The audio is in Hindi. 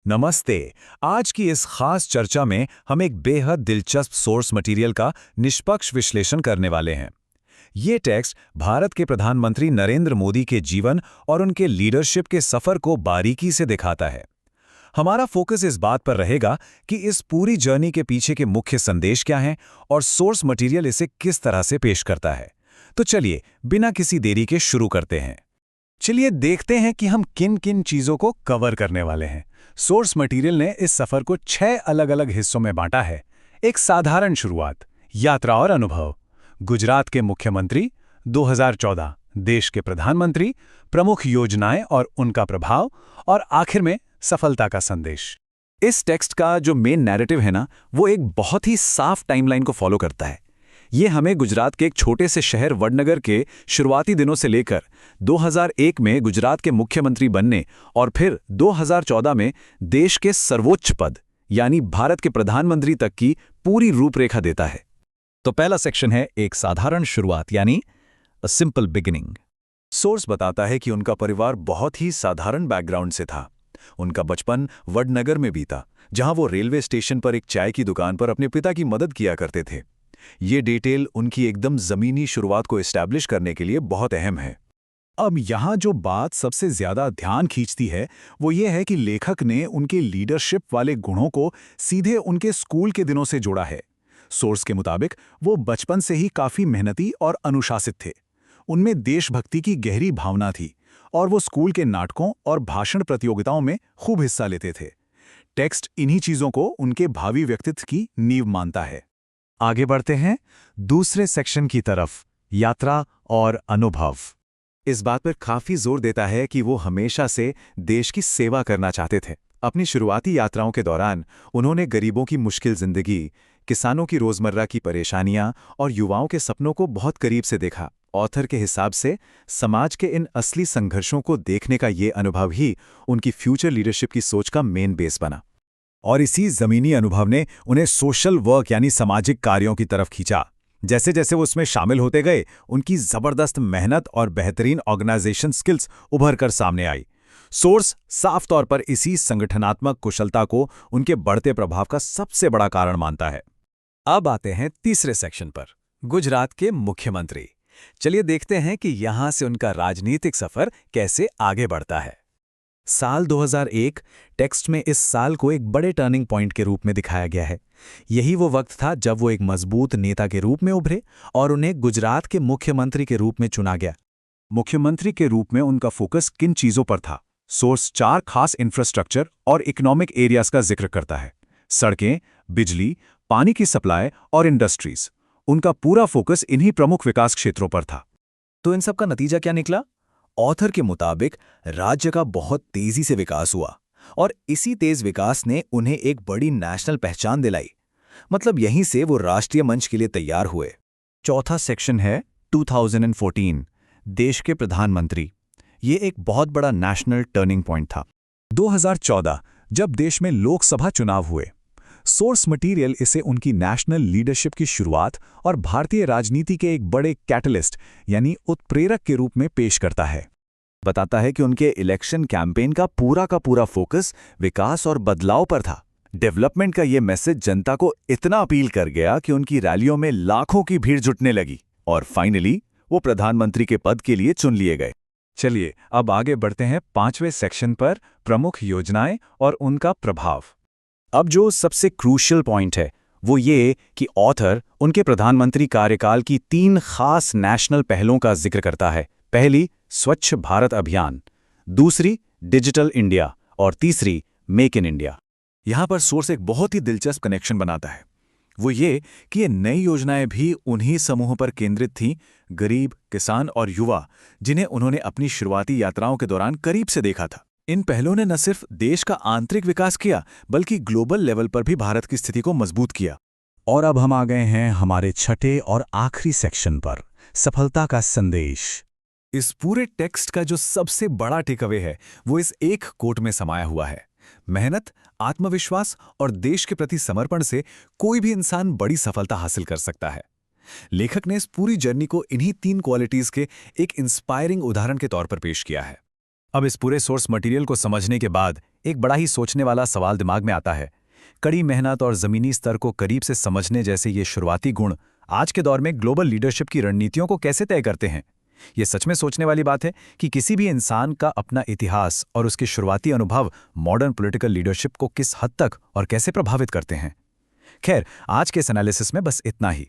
नमस्ते। आज की इस खास चर्चा में हम एक बेहद दिलचस्प सोर्स मटेरियल का निष्पक्ष विश्लेषण करने वाले हैं। ये टेक्स्ट भारत के प्रधानमंत्री नरेंद्र मोदी के जीवन और उनके लीडरशिप के सफर को बारीकी से दिखाता है। हमारा फोकस इस बात पर रहेगा कि इस पूरी जर्नी के पीछे के मुख्य संदेश क्या हैं और सोर्स मटेरियल इसे किस तरह से पेश करता है। तो चलिए, बिना किसी देरी के शुरू करते हैं। चलिए देखते हैं कि हम किन किन चीजों को कवर करने वाले हैं। सोर्स मटेरियल ने इस सफर को 6 अलग-अलग हिस्सों में बांटा है। एक साधारण शुरुआत, यात्रा और अनुभव, गुजरात के मुख्यमंत्री, 2014 देश के प्रधानमंत्री, प्रमुख योजनाएं और उनका प्रभाव, और आखिर में सफलता का संदेश। इस टेक्स्ट का जो मेन नैरेटिव है ना, वो एक बहुत ही साफ टाइमलाइन को फॉलो करता है। ये हमें गुजरात के एक छोटे से शहर वडनगर के शुरुआती दिनों से लेकर 2001 में गुजरात के मुख्यमंत्री बनने और फिर 2014 में देश के सर्वोच्च पद यानी भारत के प्रधानमंत्री तक की पूरी रूपरेखा देता है। तो पहला सेक्शन है एक साधारण शुरुआत यानी अ सिंपल बिगिनिंग। सोर्स बताता है कि उनका परिवार बहुत ही साधारण बैकग्राउंड से था। उनका बचपन वडनगर में बीता, जहां वो रेलवे स्टेशन पर एक चाय की दुकान पर अपने पिता की मदद किया करते थे। ये डिटेल उनकी एकदम जमीनी शुरुआत को एस्टैब्लिश करने के लिए बहुत अहम है। अब यहाँ जो बात सबसे ज्यादा ध्यान खींचती है वो ये है कि लेखक ने उनके लीडरशिप वाले गुणों को सीधे उनके स्कूल के दिनों से जोड़ा है। सोर्स के मुताबिक वो बचपन से ही काफी मेहनती और अनुशासित थे। उनमें देशभक्ति की गहरी भावना थी और वो स्कूल के नाटकों और भाषण प्रतियोगिताओं में खूब हिस्सा लेते थे। टेक्स्ट इन्हीं चीजों को उनके भावी व्यक्तित्व की नींव मानता है। आगे बढ़ते हैं दूसरे सेक्शन की तरफ, यात्रा और अनुभव। इस बात पर काफी जोर देता है कि वो हमेशा से देश की सेवा करना चाहते थे। अपनी शुरुआती यात्राओं के दौरान उन्होंने गरीबों की मुश्किल जिंदगी, किसानों की रोजमर्रा की परेशानियां और युवाओं के सपनों को बहुत करीब से देखा। ऑथर के हिसाब से समाज के इन असली संघर्षों को देखने का ये अनुभव ही उनकी फ्यूचर लीडरशिप की सोच का मेन बेस बना। और इसी जमीनी अनुभव ने उन्हें सोशल वर्क यानी सामाजिक कार्यों की तरफ खींचा। जैसे जैसे वो उसमें शामिल होते गए, उनकी जबरदस्त मेहनत और बेहतरीन ऑर्गेनाइजेशन स्किल्स उभर कर सामने आई। सोर्स साफ तौर पर इसी संगठनात्मक कुशलता को उनके बढ़ते प्रभाव का सबसे बड़ा कारण मानता है। अब आते हैं तीसरे सेक्शन पर, गुजरात के मुख्यमंत्री। चलिए देखते हैं कि यहां से उनका राजनीतिक सफर कैसे आगे बढ़ता है। साल 2001 टेक्स्ट में इस साल को एक बड़े टर्निंग पॉइंट के रूप में दिखाया गया है। यही वो वक्त था जब वो एक मजबूत नेता के रूप में उभरे और उन्हें गुजरात के मुख्यमंत्री के रूप में चुना गया। मुख्यमंत्री के रूप में उनका फोकस किन चीजों पर था? सोर्स 4 खास इंफ्रास्ट्रक्चर और इकोनॉमिक एरियाज का जिक्र करता है। सड़कें, बिजली, पानी की सप्लाई और इंडस्ट्रीज। उनका पूरा फोकस इन्हीं प्रमुख विकास क्षेत्रों पर था। तो इन सब का नतीजा क्या निकला? ऑथर के मुताबिक राज्य का बहुत तेजी से विकास हुआ और इसी तेज विकास ने उन्हें एक बड़ी नेशनल पहचान दिलाई। मतलब यहीं से वो राष्ट्रीय मंच के लिए तैयार हुए। चौथा सेक्शन है 2014, देश के प्रधानमंत्री। ये एक बहुत बड़ा नेशनल टर्निंग पॉइंट था। 2014 जब देश में लोकसभा चुनाव हुए। सोर्स मटेरियल इसे उनकी नेशनल लीडरशिप की शुरुआत और भारतीय राजनीति के एक बड़े कैटलिस्ट यानी उत्प्रेरक के रूप में पेश करता है। बताता है कि उनके इलेक्शन कैंपेन का पूरा फोकस विकास और बदलाव पर था। डेवलपमेंट का ये मैसेज जनता को इतना अपील कर गया कि उनकी रैलियों में लाखों की भीड़ जुटने लगी और फाइनली वो प्रधानमंत्री के पद के लिए चुन लिए गए। चलिए अब आगे बढ़ते हैं 5वें सेक्शन पर, प्रमुख योजनाएं और उनका प्रभाव। अब जो सबसे क्रूशियल पॉइंट है वो ये कि ऑथर उनके प्रधानमंत्री कार्यकाल की 3 खास नेशनल पहलों का जिक्र करता है। पहली, स्वच्छ भारत अभियान, दूसरी डिजिटल इंडिया और तीसरी मेक इन इंडिया। यहां पर सोर्स एक बहुत ही दिलचस्प कनेक्शन बनाता है। वो ये कि ये नई योजनाएं भी उन्हीं समूहों पर केंद्रित थीं, गरीब, किसान और युवा, जिन्हें उन्होंने अपनी शुरुआती यात्राओं के दौरान करीब से देखा था। इन पहलों ने न सिर्फ देश का आंतरिक विकास किया बल्कि ग्लोबल लेवल पर भी भारत की स्थिति को मजबूत किया। और अब हम आ गए हैं हमारे छठे और आखिरी सेक्शन पर, सफलता का संदेश। इस पूरे टेक्स्ट का जो सबसे बड़ा टेकअवे है वो इस एक कोट में समाया हुआ है। मेहनत, आत्मविश्वास और देश के प्रति समर्पण से कोई भी इंसान बड़ी सफलता हासिल कर सकता है। लेखक ने इस पूरी जर्नी को इन्हीं 3 क्वालिटीज के एक इंस्पायरिंग उदाहरण के तौर पर पेश किया है। अब इस पूरे सोर्स मटेरियल को समझने के बाद एक बड़ा ही सोचने वाला सवाल दिमाग में आता है। कड़ी मेहनत और ज़मीनी स्तर को करीब से समझने जैसे ये शुरुआती गुण आज के दौर में ग्लोबल लीडरशिप की रणनीतियों को कैसे तय करते हैं? ये सच में सोचने वाली बात है कि किसी भी इंसान का अपना इतिहास और उसके शुरुआती अनुभव मॉडर्न पॉलिटिकल लीडरशिप को किस हद तक और कैसे प्रभावित करते हैं। खैर, आज के इस एनालिसिस में बस इतना ही।